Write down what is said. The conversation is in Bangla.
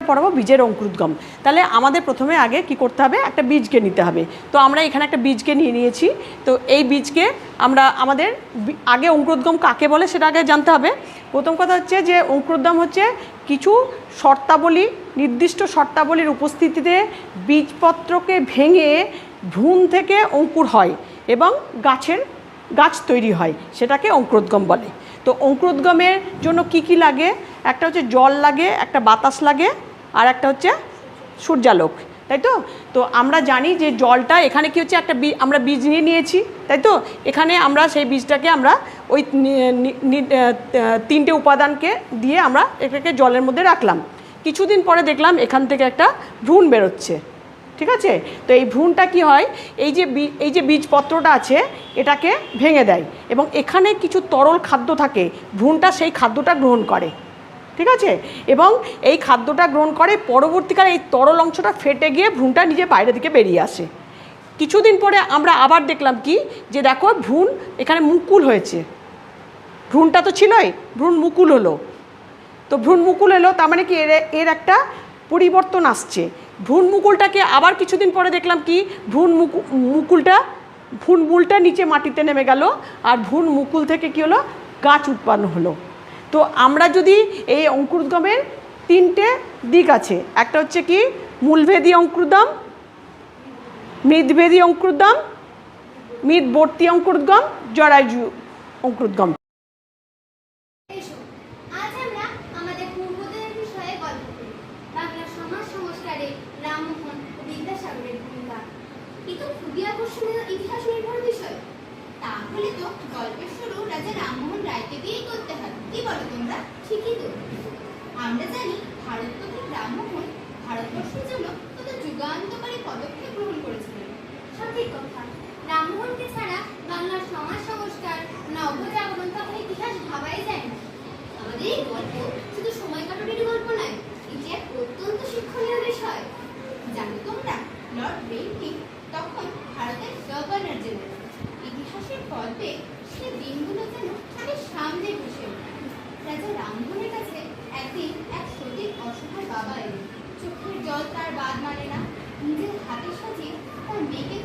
পড়াবো বীজের অঙ্কুরোদ্গম। তাহলে আমাদের প্রথমে আগে কি করতে হবে, একটা বীজকে নিতে হবে। তো আমরা এখানে একটা বীজকে নিয়ে নিয়েছি। তো এই বীজকে আমরা আমাদের আগে অঙ্কুরোদ্গম কাকে বলে সেটা আগে জানতে হবে। প্রথম কথা হচ্ছে যে অঙ্কুরোদ্গম হচ্ছে কিছু শর্তাবলী, নির্দিষ্ট শর্তাবলীর উপস্থিতিতে বীজপত্রকে ভেঙে ভ্রূণ থেকে অঙ্কুর হয় এবং গাছ তৈরি হয়, সেটাকে অঙ্কুরোদ্গম বলে। তো অঙ্কুরোদ্গমের জন্য কি কি লাগে, একটা হচ্ছে জল লাগে, একটা বাতাস লাগে, আর একটা হচ্ছে সূর্যালোক, তাই তো। তো আমরা জানি যে জলটা এখানে কি হচ্ছে, একটা আমরা বীজ নিয়ে নিয়েছি, তাই তো। এখানে আমরা সেই বীজটাকে আমরা ওই 3টে উপাদানকে দিয়ে আমরা এটাকে জলের মধ্যে রাখলাম। কিছুদিন পরে দেখলাম এখান থেকে একটা ভ্রূণ বেরোচ্ছে, ঠিক আছে। তো এই ভ্রূণটা কি হয়, এই যে বীজপত্রটা আছে এটাকে ভেঙে দেয় এবং এখানে কিছু তরল খাদ্য থাকে, ভ্রূণটা সেই খাদ্যটা গ্রহণ করে, ঠিক আছে। এবং এই খাদ্যটা গ্রহণ করে, পরবর্তীকালে এই তরল অংশটা ফেটে গিয়ে ভ্রূণটা নিজে বাইরের দিকে বেরিয়ে আসে। কিছুদিন পরে আমরা আবার দেখলাম কি, যে দেখো ভ্রূণ এখানে মুকুল হয়েছে, ভ্রূণটা তো ছিলই, ভ্রূণ মুকুল হলো। তো ভ্রূণ মুকুল এলো, তার মানে কি এর একটা পরিবর্তন আসছে। ভ্রূণ মুকুলটাকে আবার কিছুদিন পরে দেখলাম কি, ভ্রূণ মূলটা নিচে মাটিতে নেমে গেল, আর ভ্রূণ মুকুল থেকে কি হলো, গাছ উৎপন্ন হলো। তো আমরা যদি এই অঙ্কুরোদ্গমের 3টে দিক আছে, একটা হচ্ছে কি মূলভেদী অঙ্কুরোদ্গম, মৃদভেদী অঙ্কুরোদ্গম, মৃদবর্তী অঙ্কুরোদ্গম, জরায়ু অঙ্কুরোদ্গম। ইতিহাস নির্ভর বিষয়, তাহলে তো গল্পের শুরু রাজা রামমোহন রায়কে দিয়েই করতে হয়। কি বলো তোমরা? ঠিকই তো। আমরা জানি ভারতপতি রামমোহন ভারতবর্ষের জন্য কত যুগান্তকারী পদক্ষেপ গ্রহণ করেছিলেন। সঠিক কথা। রামমোহনকে ছাড়া বাংলার সমাজ সংস্কার, নবজাগরণ তথা ইতিহাস ভাবাই যায় না। আমাদের এই গল্প শুধু সময় কাটানোর গল্প নয়, এটি এক অত্যন্ত শিক্ষণীয় বিষয়। জানো তোমরা, লর্ড বেন্টিং তখন ভারতের গভর্নর জেনারেল। ইতিহাসের পর্বে সে দিনগুলো যেন তাদের সামনে বসে ওঠে। রাজা রামমোহনের কাছে একদিন এক সতীর অসহায় বাবা এলেন। চোখের জল তার বাদ মানে না, নিজের হাতে সাজিয়ে তার মেয়েকে